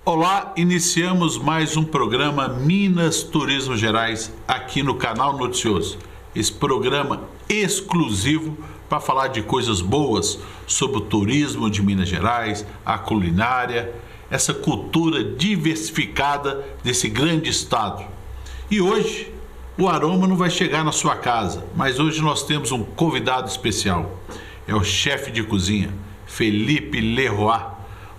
Olá, iniciamos mais um programa Minas Turismo Gerais aqui no Canal Noticioso. Esse programa exclusivo para falar de coisas boas sobre o turismo de Minas Gerais, a culinária, essa cultura diversificada desse grande estado. E hoje o aroma não vai chegar na sua casa, mas hoje nós temos um convidado especial. É o chefe de cozinha, Felipe Leroy,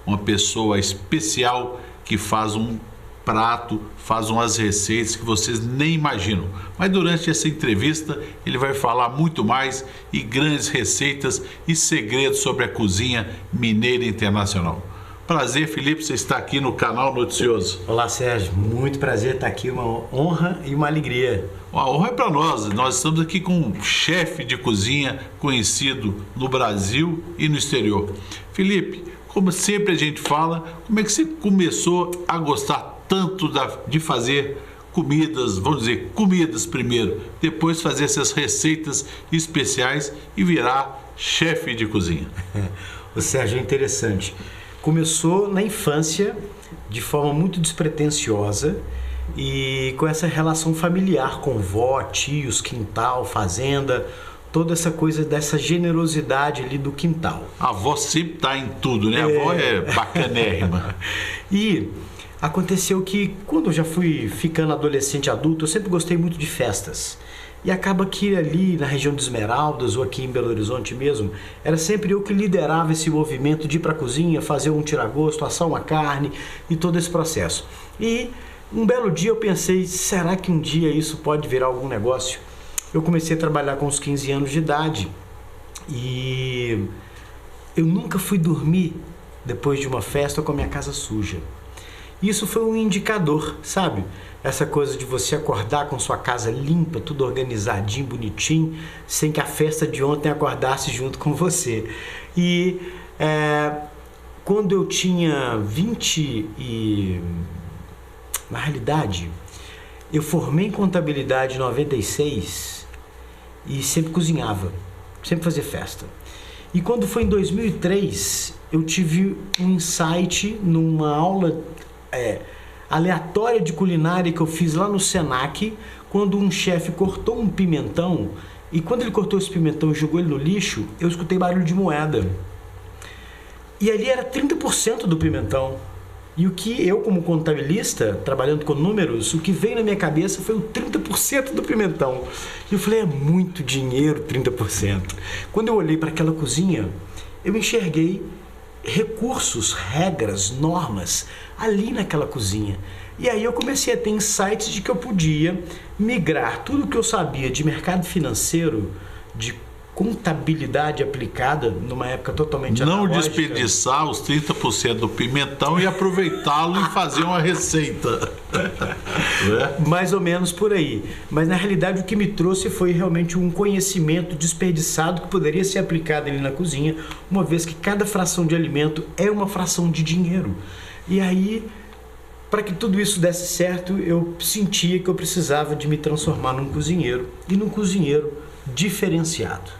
uma pessoa especial que faz um prato, faz umas receitas que vocês nem imaginam. Mas durante essa entrevista ele vai falar muito mais e grandes receitas e segredos sobre a cozinha mineira internacional. Prazer, Felipe, você está aqui no Canal Noticioso. Olá, Sérgio. Muito prazer estar aqui, uma honra e uma alegria. A honra é para nós. Nós estamos aqui com um chefe de cozinha conhecido no Brasil e no exterior. Felipe, como sempre a gente fala, como é que você começou a gostar tanto de fazer comidas, vamos dizer, comidas primeiro, depois fazer essas receitas especiais e virar chefe de cozinha? O Sérgio, é interessante. Começou na infância, de forma muito despretensiosa e com essa relação familiar com vó, tios, quintal, fazenda, toda essa coisa dessa generosidade ali do quintal. A avó sempre está em tudo, né? A avó é bacanérrima. E aconteceu que quando eu já fui ficando adolescente, adulto, eu sempre gostei muito de festas. E acaba que ali na região de Esmeraldas ou aqui em Belo Horizonte mesmo, era sempre eu que liderava esse movimento de ir para a cozinha, fazer um tiragosto, assar uma carne e todo esse processo. E um belo dia eu pensei, será que um dia isso pode virar algum negócio? Eu comecei a trabalhar com uns 15 anos de idade e eu nunca fui dormir depois de uma festa com a minha casa suja. Isso foi um indicador, sabe? Essa coisa de você acordar com sua casa limpa, tudo organizadinho, bonitinho, sem que a festa de ontem acordasse junto com você. E quando eu tinha 20 e... Na realidade, eu formei em contabilidade em 96 e sempre cozinhava, sempre fazia festa. E quando foi em 2003, eu tive um insight numa aula aleatória de culinária que eu fiz lá no Senac, quando um chefe cortou um pimentão e quando ele cortou esse pimentão e jogou ele no lixo, eu escutei barulho de moeda. E ali era 30% do pimentão. E o que eu, como contabilista, trabalhando com números, o que veio na minha cabeça foi o 30% do pimentão. E eu falei, é muito dinheiro 30%. Quando eu olhei para aquela cozinha, eu enxerguei recursos, regras, normas ali naquela cozinha. E aí eu comecei a ter insights de que eu podia migrar tudo que eu sabia de mercado financeiro, de contabilidade aplicada numa época totalmente não analógica. desperdiçar os 30% do pimentão e aproveitá-lo e fazer uma receita. Mais ou menos por aí. Mas na realidade o que me trouxe foi realmente um conhecimento desperdiçado que poderia ser aplicado ali na cozinha, uma vez que cada fração de alimento é uma fração de dinheiro. E aí, para que tudo isso desse certo, eu sentia que eu precisava de me transformar num cozinheiro, e num cozinheiro diferenciado,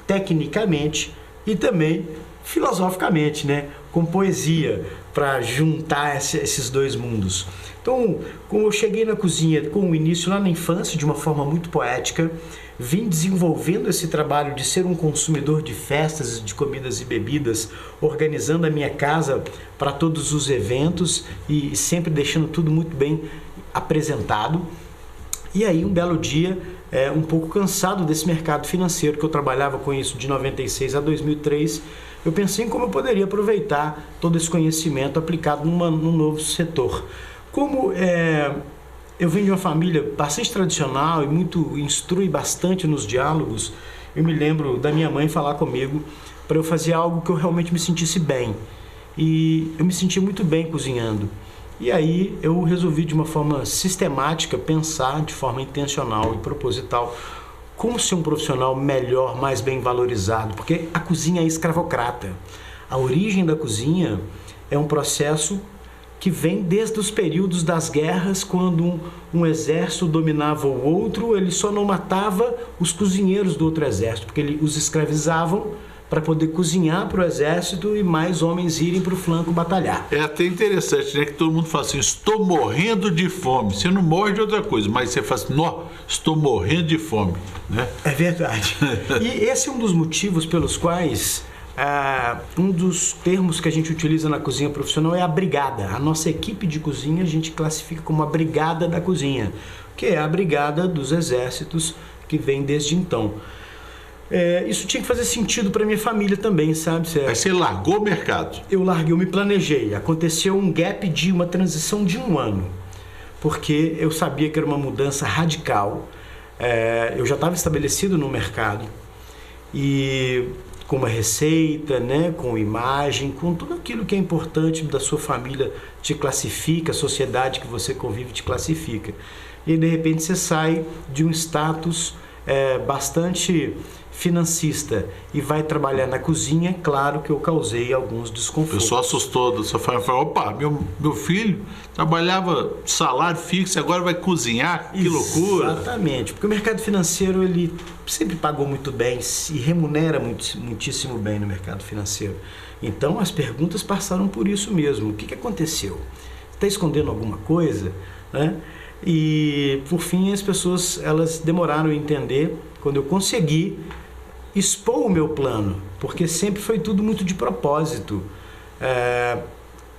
tecnicamente e também filosoficamente, né? Com poesia, para juntar esses dois mundos. Então, como eu cheguei na cozinha com o início lá na infância, de uma forma muito poética, vim desenvolvendo esse trabalho de ser um consumidor de festas, de comidas e bebidas, organizando a minha casa para todos os eventos e sempre deixando tudo muito bem apresentado. E aí, um belo dia, um pouco cansado desse mercado financeiro, que eu trabalhava com isso de 96 a 2003, eu pensei em como eu poderia aproveitar todo esse conhecimento aplicado num novo setor. Como eu venho de uma família bastante tradicional e instrui bastante nos diálogos, eu me lembro da minha mãe falar comigo para eu fazer algo que eu realmente me sentisse bem. E eu me senti muito bem cozinhando. E aí eu resolvi de uma forma sistemática pensar de forma intencional e proposital como ser um profissional melhor, mais bem valorizado, porque a cozinha é escravocrata. A origem da cozinha é um processo que vem desde os períodos das guerras, quando um exército dominava o outro, ele só não matava os cozinheiros do outro exército, porque os escravizavam, para poder cozinhar para o exército e mais homens irem para o flanco batalhar. É até interessante, né? Que todo mundo fala assim, estou morrendo de fome. Você não morre de outra coisa, mas você fala assim, não, estou morrendo de fome, né? É verdade. E esse é um dos motivos pelos quais um dos termos que a gente utiliza na cozinha profissional é a brigada. A nossa equipe de cozinha a gente classifica como a brigada da cozinha, que é a brigada dos exércitos que vem desde então. Isso tinha que fazer sentido para minha família também, sabe? Aí você largou o mercado? Eu larguei, eu me planejei. Aconteceu um gap de uma transição de 1 ano, porque eu sabia que era uma mudança radical. Eu já estava estabelecido no mercado e com uma receita, né, com imagem, com tudo aquilo que é importante da sua família te classifica, a sociedade que você convive te classifica. E de repente você sai de um status bastante financista e vai trabalhar na cozinha. Claro que eu causei alguns desconfortos. O pessoal assustou da sua família, falou, opa, meu filho trabalhava salário fixo, agora vai cozinhar, que loucura. Exatamente, porque o mercado financeiro ele sempre pagou muito bem e remunera muitíssimo bem no mercado financeiro. Então as perguntas passaram por isso mesmo. O que aconteceu? Está escondendo alguma coisa? Né? E por fim as pessoas elas demoraram a entender quando eu consegui expor o meu plano, porque sempre foi tudo muito de propósito.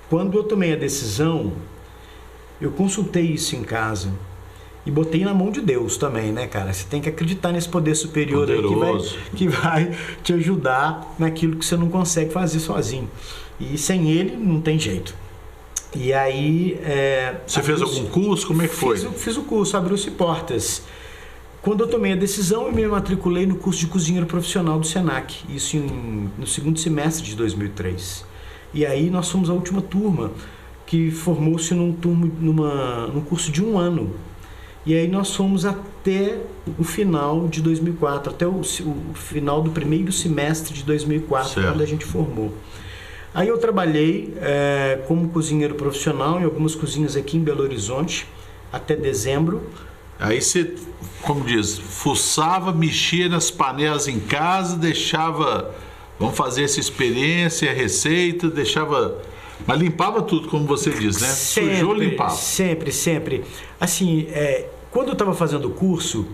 Quando eu tomei a decisão, eu consultei isso em casa e botei na mão de Deus também, né, cara? Você tem que acreditar nesse poder superior aí que vai te ajudar naquilo que você não consegue fazer sozinho. E sem ele não tem jeito. E aí... Você fez algum curso? Como é que foi? Fiz o curso, abriu-se portas. Quando eu tomei a decisão, eu me matriculei no curso de cozinheiro profissional do Senac, isso no segundo semestre de 2003. E aí nós fomos a última turma, que formou-se num curso de 1 ano. E aí nós fomos até o final de 2004, até o final do primeiro semestre de 2004, certo, quando a gente formou. Aí eu trabalhei como cozinheiro profissional em algumas cozinhas aqui em Belo Horizonte, até dezembro. Aí você, como diz, fuçava, mexia nas panelas em casa, deixava, vamos fazer essa experiência, receita, deixava, mas limpava tudo, como você diz, né? Sempre, sujou, limpava. Sempre. Assim, quando eu estava fazendo o curso,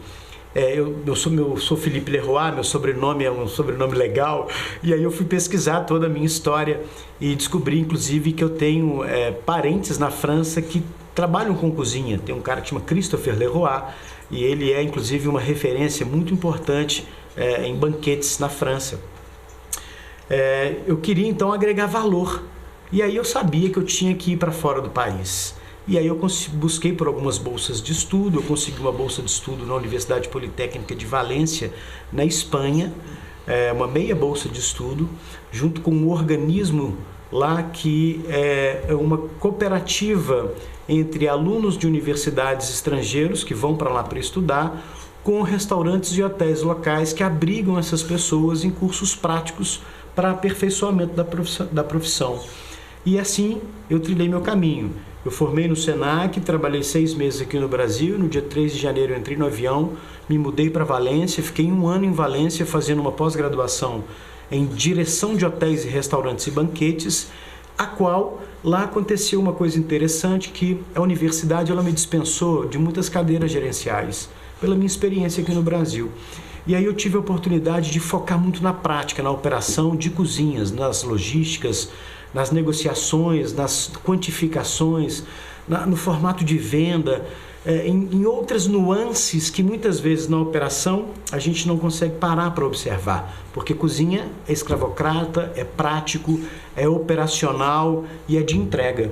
eu sou Felipe Leroy, meu sobrenome é um sobrenome legal, e aí eu fui pesquisar toda a minha história e descobri, inclusive, que eu tenho parentes na França que trabalham com cozinha. Tem um cara que chama Christopher Leroy e ele é inclusive uma referência muito importante em banquetes na França. Eu queria então agregar valor e aí eu sabia que eu tinha que ir para fora do país. E aí eu busquei por algumas bolsas de estudo, eu consegui uma bolsa de estudo na Universidade Politécnica de Valência, na Espanha, uma meia bolsa de estudo, junto com um organismo lá que é uma cooperativa entre alunos de universidades estrangeiros que vão para lá para estudar, com restaurantes e hotéis locais que abrigam essas pessoas em cursos práticos para aperfeiçoamento da profissão. E assim eu trilhei meu caminho. Eu formei no Senac, trabalhei 6 meses aqui no Brasil, no dia 3 de janeiro eu entrei no avião, me mudei para Valência, fiquei 1 ano em Valência fazendo uma pós-graduação em direção de hotéis e restaurantes e banquetes, a qual lá aconteceu uma coisa interessante, que a universidade ela me dispensou de muitas cadeiras gerenciais, pela minha experiência aqui no Brasil. E aí eu tive a oportunidade de focar muito na prática, na operação de cozinhas, nas logísticas, nas negociações, nas quantificações, no formato de venda, em outras nuances que muitas vezes na operação a gente não consegue parar para observar, porque cozinha é escravocrata, é prático, é operacional e é de entrega.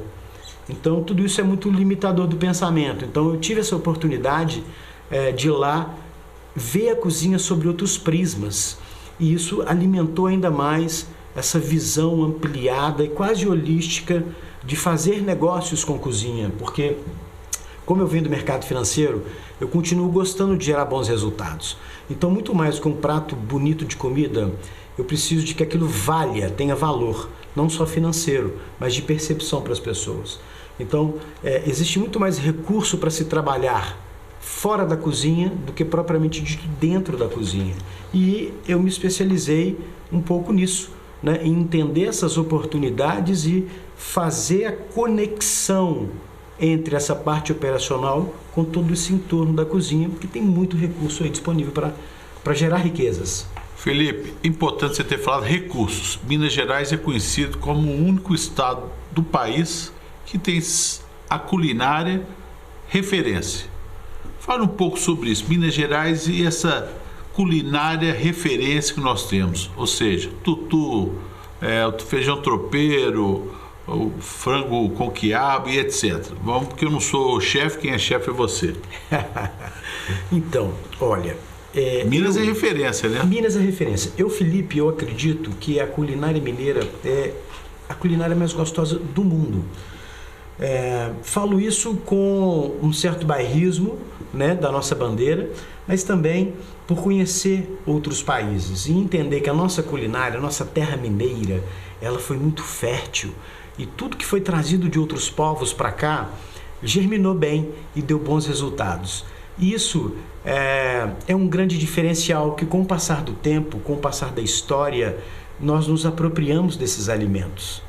Então tudo isso é muito limitador do pensamento. Então eu tive essa oportunidade de ir lá ver a cozinha sobre outros prismas, e isso alimentou ainda mais essa visão ampliada e quase holística de fazer negócios com cozinha, porque como eu venho do mercado financeiro, eu continuo gostando de gerar bons resultados. Então, muito mais que um prato bonito de comida, eu preciso de que aquilo tenha valor, não só financeiro, mas de percepção para as pessoas. Então, existe muito mais recurso para se trabalhar fora da cozinha do que propriamente dito dentro da cozinha. E eu me especializei um pouco nisso, né, em entender essas oportunidades e fazer a conexão entre essa parte operacional com todo esse entorno da cozinha, porque tem muito recurso aí disponível para gerar riquezas. Felipe, importante você ter falado recursos. Minas Gerais é conhecido como o único estado do país que tem a culinária referência. Fala um pouco sobre isso, Minas Gerais e essa culinária referência que nós temos, ou seja, tutu, o feijão tropeiro, o frango com quiabo e etc. Vamos, porque eu não sou chefe, quem é chefe é você. Então, olha... Minas é referência, né? Minas é referência. Felipe, eu acredito que a culinária mineira é a culinária mais gostosa do mundo. Falo isso com um certo bairrismo, né, da nossa bandeira, mas também por conhecer outros países e entender que a nossa culinária, a nossa terra mineira, ela foi muito fértil e tudo que foi trazido de outros povos para cá germinou bem e deu bons resultados. Isso é um grande diferencial que, com o passar do tempo, com o passar da história, nós nos apropriamos desses alimentos,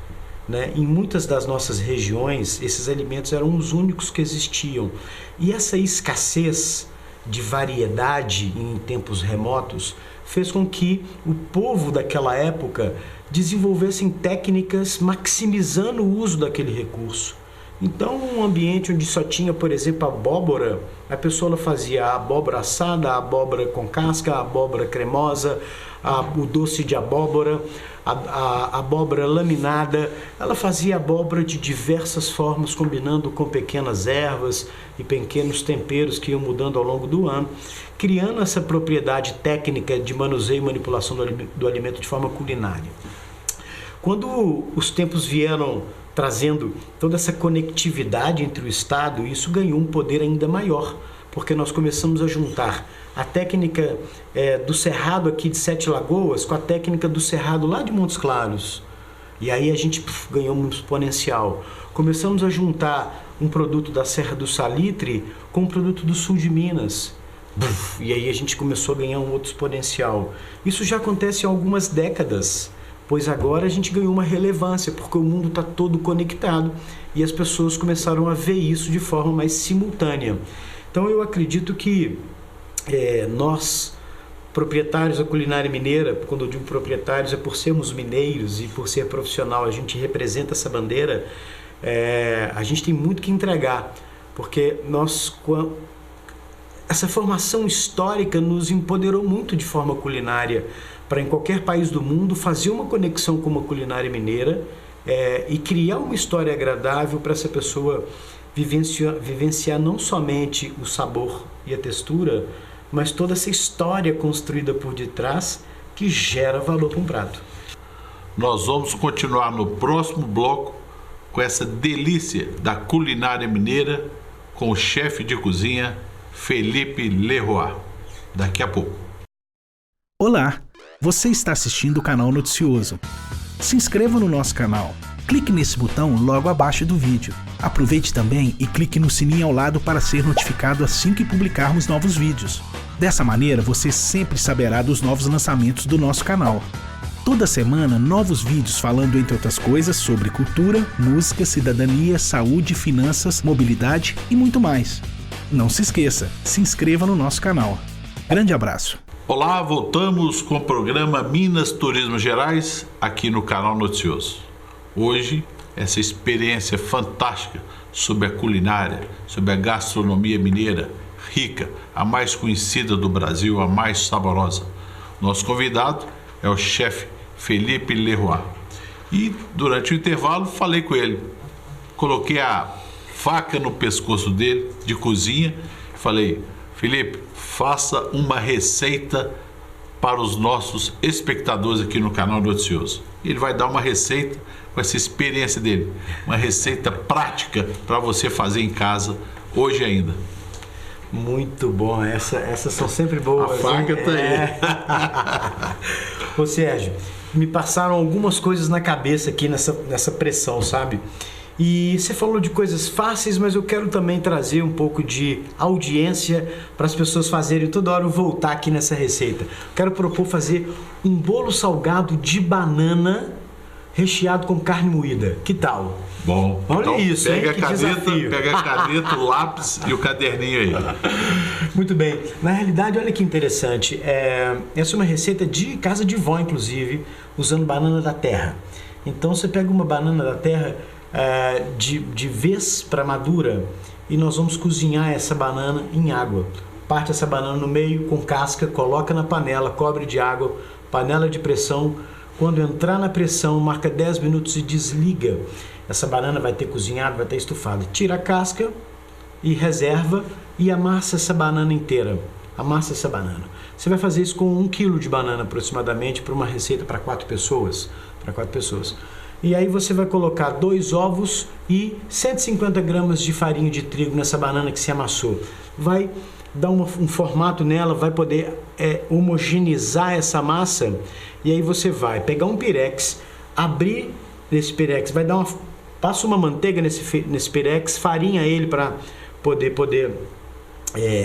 né? Em muitas das nossas regiões, esses alimentos eram os únicos que existiam. E essa escassez de variedade em tempos remotos fez com que o povo daquela época desenvolvessem técnicas maximizando o uso daquele recurso. Então, um ambiente onde só tinha, por exemplo, abóbora, a pessoa fazia a abóbora assada, a abóbora com casca, a abóbora cremosa, o doce de abóbora, a abóbora laminada. Ela fazia abóbora de diversas formas, combinando com pequenas ervas e pequenos temperos que iam mudando ao longo do ano, criando essa propriedade técnica de manuseio e manipulação do alimento de forma culinária. Quando os tempos vieram trazendo toda essa conectividade entre o Estado, isso ganhou um poder ainda maior, porque nós começamos a juntar a técnica do Cerrado aqui de Sete Lagoas com a técnica do Cerrado lá de Montes Claros. E aí a gente ganhou um exponencial. Começamos a juntar um produto da Serra do Salitre com um produto do sul de Minas. E aí a gente começou a ganhar um outro exponencial. Isso já acontece há algumas décadas, pois agora a gente ganhou uma relevância, porque o mundo está todo conectado e as pessoas começaram a ver isso de forma mais simultânea. Então eu acredito que nós, proprietários da culinária mineira, quando eu digo proprietários é por sermos mineiros e por ser profissional, a gente representa essa bandeira, a gente tem muito que entregar, porque essa formação histórica nos empoderou muito de forma culinária, para em qualquer país do mundo fazer uma conexão com uma culinária mineira e criar uma história agradável para essa pessoa vivenciar não somente o sabor e a textura, mas toda essa história construída por detrás que gera valor para um prato. Nós vamos continuar no próximo bloco com essa delícia da culinária mineira com o chefe de cozinha Felipe Leroy. Daqui a pouco. Olá! Você está assistindo o canal Noticioso. Se inscreva no nosso canal. Clique nesse botão logo abaixo do vídeo. Aproveite também e clique no sininho ao lado para ser notificado assim que publicarmos novos vídeos. Dessa maneira, você sempre saberá dos novos lançamentos do nosso canal. Toda semana, novos vídeos falando, entre outras coisas, sobre cultura, música, cidadania, saúde, finanças, mobilidade e muito mais. Não se esqueça, se inscreva no nosso canal. Grande abraço! Olá, voltamos com o programa Minas Turismo Gerais, aqui no canal Noticioso. Hoje, essa experiência fantástica sobre a culinária, sobre a gastronomia mineira, rica, a mais conhecida do Brasil, a mais saborosa. Nosso convidado é o chefe Felipe Leroy. E durante o intervalo falei com ele, coloquei a faca no pescoço dele, de cozinha, e falei: Felipe, faça uma receita para os nossos espectadores aqui no canal Noticioso. Ele vai dar uma receita com essa experiência dele, uma receita prática para você fazer em casa hoje ainda. Muito bom, essas são sempre boas. A faca tá aí. Ô Sérgio, me passaram algumas coisas na cabeça aqui nessa pressão, sabe? E você falou de coisas fáceis, mas eu quero também trazer um pouco de audiência para as pessoas fazerem toda hora eu voltar aqui nessa receita. Quero propor fazer um bolo salgado de banana recheado com carne moída. Que tal? Bom, olha então isso, pega hein? pega a caneta, o lápis e o caderninho aí. Muito bem. Na realidade, olha que interessante. Essa é uma receita de casa de vó, inclusive, usando banana da terra. Então você pega uma banana da terra de vez para madura e nós vamos cozinhar essa banana em água. Parte essa banana no meio com casca, coloca na panela, cobre de água, panela de pressão. Quando entrar na pressão, marca 10 minutos e desliga. Essa banana vai ter cozinhado, vai ter estufado. Tira a casca e reserva e amassa essa banana inteira. Amassa essa banana. Você vai fazer isso com 1 kg de banana aproximadamente para uma receita para 4 pessoas. E aí você vai colocar 2 ovos e 150 gramas de farinha de trigo nessa banana que se amassou. Vai dar um formato nela, vai poder homogeneizar essa massa. E aí você vai pegar um pirex, abrir nesse pirex, passa uma manteiga nesse pirex, farinha ele para poder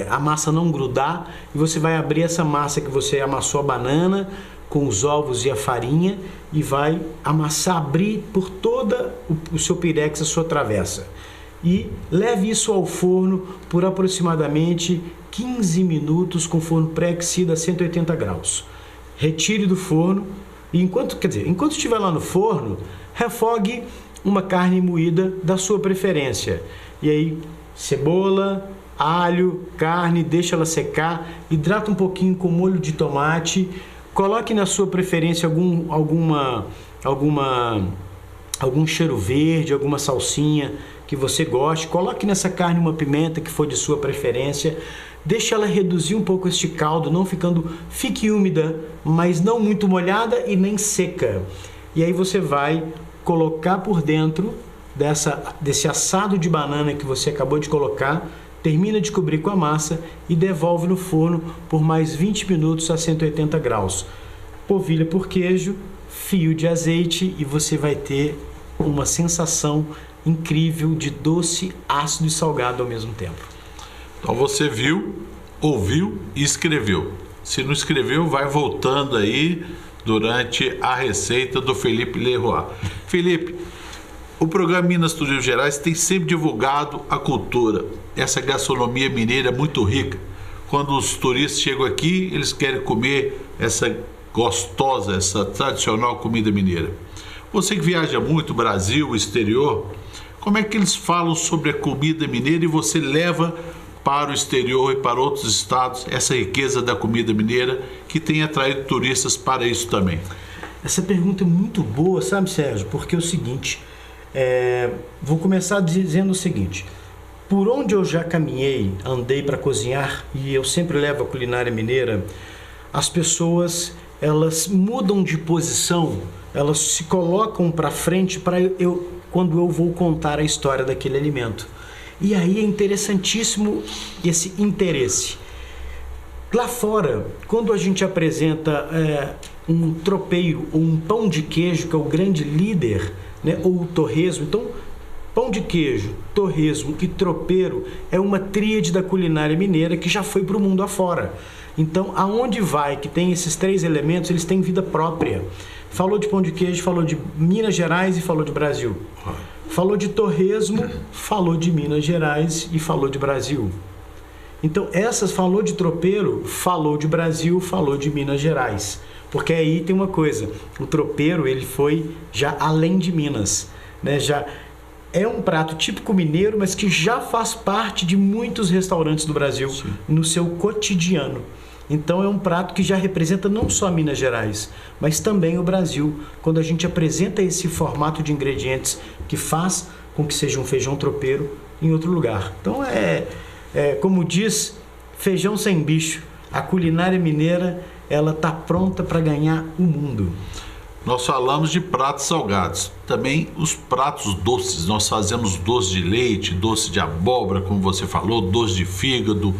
a massa não grudar, e você vai abrir essa massa que você amassou a banana com os ovos e a farinha e vai amassar, abrir por toda o seu pirex, a sua travessa. E leve isso ao forno por aproximadamente 15 minutos com forno pré-aquecido a 180 graus. Retire do forno e enquanto estiver lá no forno, refogue uma carne moída da sua preferência. E aí, cebola, alho, carne, deixa ela secar, hidrata um pouquinho com molho de tomate, coloque na sua preferência algum cheiro verde, alguma salsinha que você goste, coloque nessa carne uma pimenta que for de sua preferência, deixe ela reduzir um pouco este caldo, fique úmida, mas não muito molhada e nem seca. E aí você vai colocar por dentro desse assado de banana que você acabou de colocar, termina de cobrir com a massa e devolve no forno por mais 20 minutos a 180 graus. Polvilha por queijo, fio de azeite e você vai ter uma sensação incrível de doce, ácido e salgado ao mesmo tempo. Então você viu, ouviu e escreveu. Se não escreveu, vai voltando aí durante a receita do Felipe Leroy. Felipe, o programa Minas Turismo Gerais tem sempre divulgado a cultura. Essa gastronomia mineira é muito rica. Quando os turistas chegam aqui, eles querem comer essa gostosa, essa tradicional comida mineira. Você que viaja muito, Brasil, exterior, como é que eles falam sobre a comida mineira e você leva para o exterior e para outros estados essa riqueza da comida mineira que tem atraído turistas para isso também? Essa pergunta é muito boa, sabe, Sérgio? Porque é o seguinte, vou começar dizendo o seguinte: por onde eu já caminhei, andei para cozinhar, e eu sempre levo a culinária mineira, as pessoas, elas mudam de posição, elas se colocam para frente quando eu vou contar a história daquele alimento. E aí é interessantíssimo esse interesse. Lá fora, quando a gente apresenta um tropeiro ou um pão de queijo, que é o grande líder, né, ou o torresmo, então pão de queijo, torresmo e tropeiro é uma tríade da culinária mineira que já foi para o mundo afora. Então, aonde vai que tem esses 3 elementos, eles têm vida própria. Falou de pão de queijo, falou de Minas Gerais e falou de Brasil. Falou de torresmo, falou de Minas Gerais e falou de Brasil. Então, falou de tropeiro, falou de Brasil, falou de Minas Gerais. Porque aí tem uma coisa, o tropeiro ele foi já além de Minas, né? Já é um prato típico mineiro, mas que já faz parte de muitos restaurantes do Brasil. Sim. No seu cotidiano. Então é um prato que já representa não só Minas Gerais, mas também o Brasil, quando a gente apresenta esse formato de ingredientes que faz com que seja um feijão tropeiro em outro lugar. Então como diz, feijão sem bicho. A culinária mineira, ela está pronta para ganhar o mundo. Nós falamos de pratos salgados, também os pratos doces. Nós fazemos doce de leite, doce de abóbora, como você falou, doce de fígado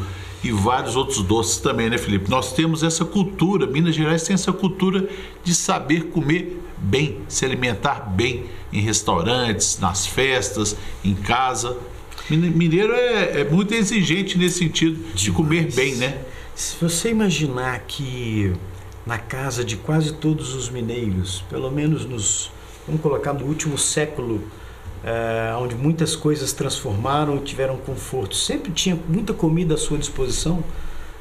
e vários outros doces também, né, Felipe? Nós temos essa cultura, Minas Gerais tem essa cultura de saber comer bem, se alimentar bem em restaurantes, nas festas, em casa. Mineiro é muito exigente nesse sentido de comer bem, né? Se você imaginar que na casa de quase todos os mineiros, pelo menos vamos colocar no último século, onde muitas coisas transformaram e tiveram conforto, sempre tinha muita comida à sua disposição,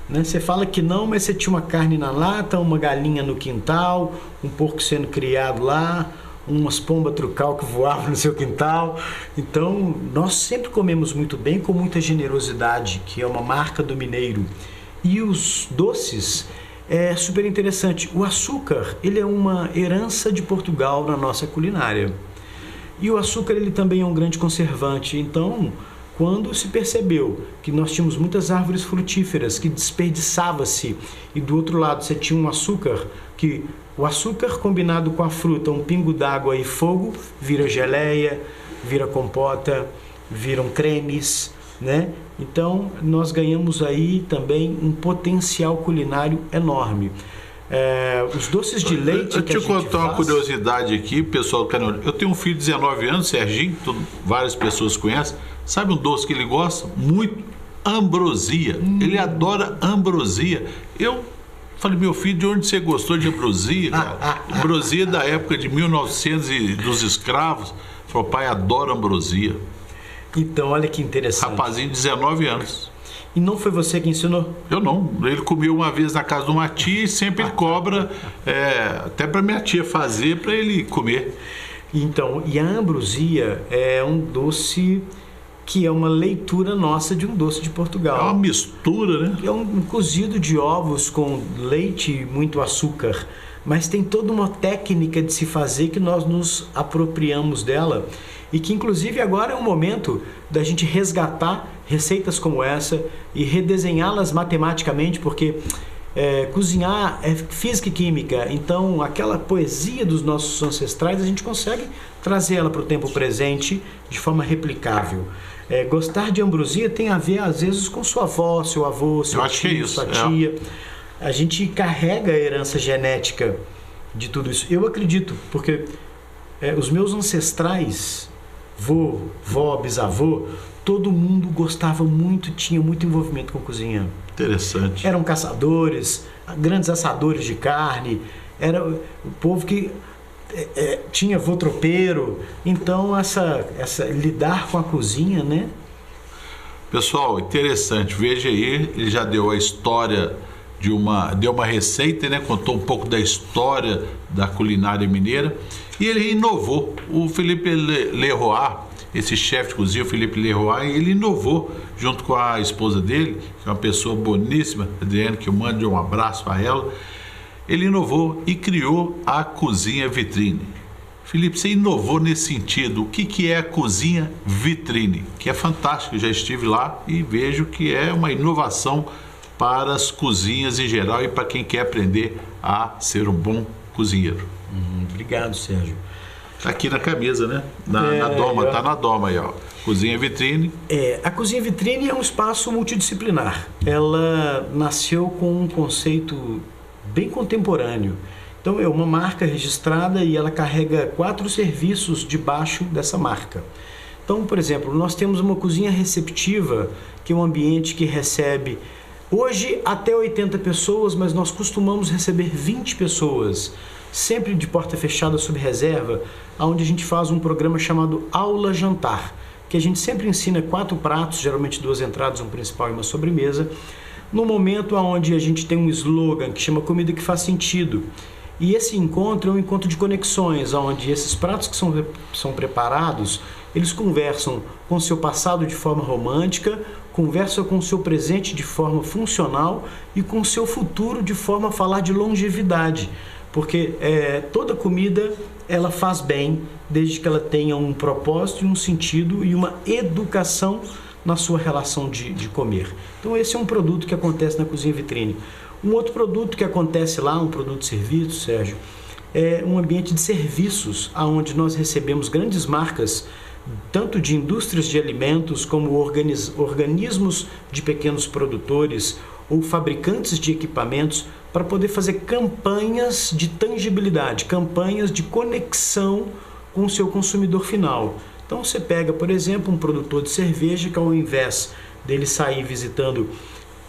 né? Você fala que não, mas você tinha uma carne na lata, uma galinha no quintal, um porco sendo criado lá, umas pombas trucal que voavam no seu quintal. Então, nós sempre comemos muito bem, com muita generosidade, que é uma marca do mineiro. E os doces, é super interessante. O açúcar, ele é uma herança de Portugal na nossa culinária. E o açúcar, ele também é um grande conservante. Então, quando se percebeu que nós tínhamos muitas árvores frutíferas, que desperdiçava-se, e do outro lado você tinha um açúcar, que o açúcar combinado com a fruta, um pingo d'água e fogo, vira geleia, vira compota, viram cremes, né? Então, nós ganhamos aí também um potencial culinário enorme. Os doces de leite eu te contar uma curiosidade aqui, pessoal do canal. Eu tenho um filho de 19 anos, Serginho, várias pessoas conhecem. Sabe um doce que ele gosta? Muito. Ambrosia. Ele adora ambrosia. Eu falei, meu filho, de onde você gostou de ambrosia, cara? Ambrosia da época de 1900 e dos escravos. Falou, pai, adora ambrosia. Então, olha que interessante. Rapazinho de 19 anos. E não foi você que ensinou? Eu não. Ele comeu uma vez na casa de uma tia e sempre ele cobra, até para minha tia fazer, para ele comer. Então, e a ambrosia é um doce que é uma leitura nossa de um doce de Portugal. É uma mistura, né? É um cozido de ovos com leite e muito açúcar, mas tem toda uma técnica de se fazer que nós nos apropriamos dela e que inclusive agora é um momento da gente resgatar receitas como essa e redesenhá-las matematicamente, porque cozinhar é física e química, então aquela poesia dos nossos ancestrais a gente consegue trazer ela para o tempo presente de forma replicável. Gostar de ambrosia tem a ver às vezes com sua avó, seu avô, seu tio, sua tia. A gente carrega a herança genética de tudo isso. Eu acredito, porque os meus ancestrais, vô, vó, bisavô, todo mundo gostava muito, tinha muito envolvimento com cozinha. Interessante. Eram caçadores, grandes assadores de carne, era o povo que tinha vô tropeiro. Então, essa lidar com a cozinha, né? Pessoal, interessante. Veja aí, ele já deu a história deu uma receita, né? Contou um pouco da história da culinária mineira e ele inovou. O Felipe Leroy, esse chefe de cozinha, o Felipe Leroy, ele inovou junto com a esposa dele, que é uma pessoa boníssima, Adriane, que eu mando um abraço para ela. Ele inovou e criou a cozinha vitrine. Felipe, você inovou nesse sentido. O que é a cozinha vitrine? Que é fantástico, eu já estive lá e vejo que é uma inovação para as cozinhas em geral e para quem quer aprender a ser um bom cozinheiro. Obrigado, Sérgio. Tá aqui na camisa, né? Na doma, tá na doma aí, ó. Cozinha vitrine. A cozinha vitrine é um espaço multidisciplinar. Ela nasceu com um conceito bem contemporâneo. Então é uma marca registrada e ela carrega 4 serviços debaixo dessa marca. Então, por exemplo, nós temos uma cozinha receptiva, que é um ambiente que recebe hoje até 80 pessoas, mas nós costumamos receber 20 pessoas, sempre de porta fechada sob reserva, onde a gente faz um programa chamado Aula Jantar, que a gente sempre ensina 4 pratos, geralmente 2 entradas, um principal e uma sobremesa, no momento onde a gente tem um slogan que chama Comida que Faz Sentido. E esse encontro é um encontro de conexões, onde esses pratos que são preparados, eles conversam com o seu passado de forma romântica, conversam com o seu presente de forma funcional e com o seu futuro de forma a falar de longevidade. Porque toda comida ela faz bem, desde que ela tenha um propósito, um sentido e uma educação na sua relação de comer. Então esse é um produto que acontece na cozinha vitrine. Um outro produto que acontece lá, um produto de serviço, Sérgio, é um ambiente de serviços, onde nós recebemos grandes marcas, tanto de indústrias de alimentos, como organismos de pequenos produtores ou fabricantes de equipamentos, para poder fazer campanhas de tangibilidade, campanhas de conexão com o seu consumidor final. Então você pega, por exemplo, um produtor de cerveja que ao invés dele sair visitando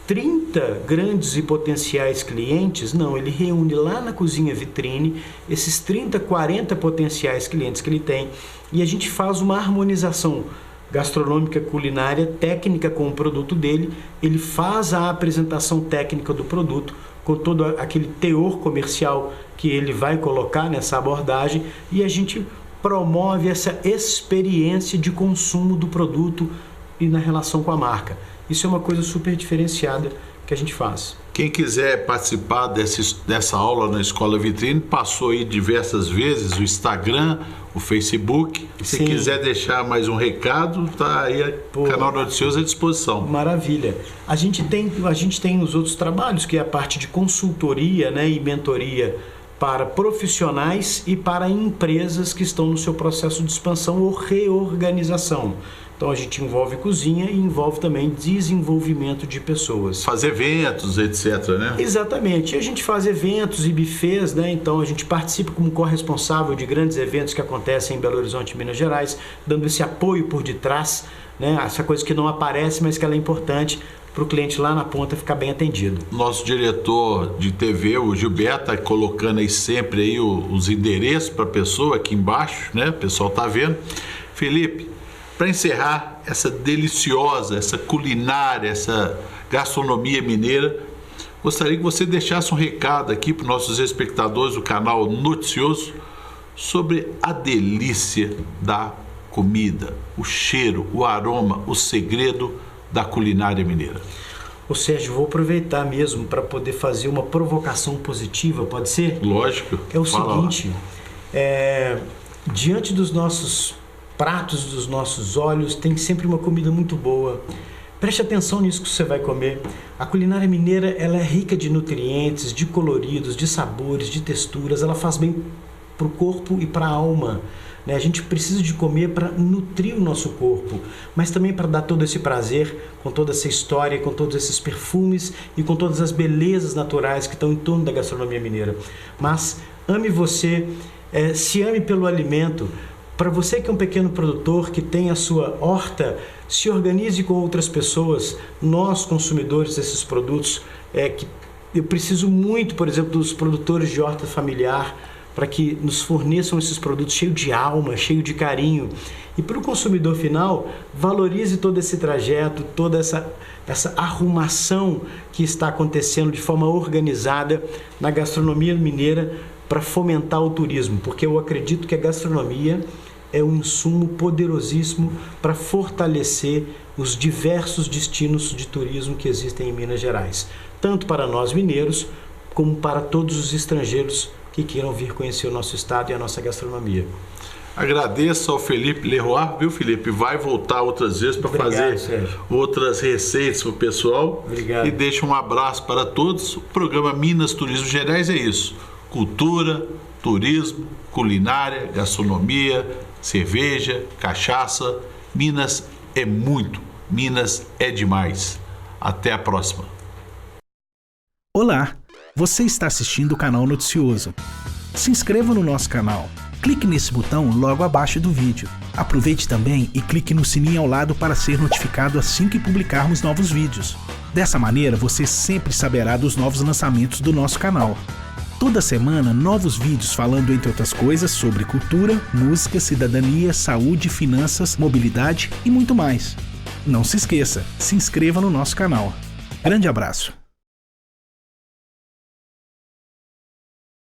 30 grandes e potenciais clientes, não, ele reúne lá na cozinha vitrine esses 30, 40 potenciais clientes que ele tem e a gente faz uma harmonização gastronômica, culinária, técnica com o produto dele, ele faz a apresentação técnica do produto com todo aquele teor comercial que ele vai colocar nessa abordagem e a gente promove essa experiência de consumo do produto e na relação com a marca. Isso é uma coisa super diferenciada que a gente faz. Quem quiser participar dessa aula na Escola Vitrine, passou aí diversas vezes o Instagram, o Facebook. Se Sim. quiser deixar mais um recado, tá aí o Canal Noticioso à disposição. Maravilha. A gente tem os outros trabalhos, que é a parte de consultoria, né, e mentoria para profissionais e para empresas que estão no seu processo de expansão ou reorganização. Então a gente envolve cozinha e envolve também desenvolvimento de pessoas. Fazer eventos, etc, né? Exatamente. E a gente faz eventos e buffets, né? Então a gente participa como corresponsável de grandes eventos que acontecem em Belo Horizonte, Minas Gerais, dando esse apoio por detrás, né? Essa coisa que não aparece, mas que ela é importante para o cliente lá na ponta ficar bem atendido. Nosso diretor de TV, o Gilberto, está colocando aí sempre aí os endereços para a pessoa aqui embaixo, né? O pessoal está vendo. Felipe, para encerrar essa deliciosa, essa culinária, essa gastronomia mineira, gostaria que você deixasse um recado aqui para os nossos espectadores do canal Noticioso sobre a delícia da comida, o cheiro, o aroma, o segredo da culinária mineira. Ô Sérgio, vou aproveitar mesmo para poder fazer uma provocação positiva, pode ser? Lógico. É o Fala seguinte, diante dos nossos pratos, dos nossos olhos, tem sempre uma comida muito boa. Preste atenção nisso que você vai comer. A culinária mineira, ela é rica de nutrientes, de coloridos, de sabores, de texturas. Ela faz bem para o corpo e para a alma. A gente precisa de comer para nutrir o nosso corpo, mas também para dar todo esse prazer, com toda essa história, com todos esses perfumes e com todas as belezas naturais que estão em torno da gastronomia mineira. Mas ame você, se ame pelo alimento. Para você que é um pequeno produtor, que tem a sua horta, se organize com outras pessoas, nós consumidores desses produtos, que eu preciso muito, por exemplo, dos produtores de horta familiar, para que nos forneçam esses produtos cheios de alma, cheio de carinho. E para o consumidor final, valorize todo esse trajeto, toda essa arrumação que está acontecendo de forma organizada na gastronomia mineira para fomentar o turismo, porque eu acredito que a gastronomia é um insumo poderosíssimo para fortalecer os diversos destinos de turismo que existem em Minas Gerais, tanto para nós mineiros, como para todos os estrangeiros que queiram vir conhecer o nosso estado e a nossa gastronomia. Agradeço ao Felipe Leroy, viu, Felipe? Vai voltar outras vezes para fazer Sérgio. outras receitas para o pessoal. Obrigado. E deixa um abraço para todos. O programa Minas Turismo Gerais é isso: cultura, turismo, culinária, gastronomia, cerveja, cachaça. Minas é muito, Minas é demais. Até a próxima. Olá, você está assistindo o Canal Noticioso. Se inscreva no nosso canal. Clique nesse botão logo abaixo do vídeo. Aproveite também e clique no sininho ao lado para ser notificado assim que publicarmos novos vídeos. Dessa maneira, você sempre saberá dos novos lançamentos do nosso canal. Toda semana, novos vídeos falando, entre outras coisas, sobre cultura, música, cidadania, saúde, finanças, mobilidade e muito mais. Não se esqueça, se inscreva no nosso canal. Grande abraço!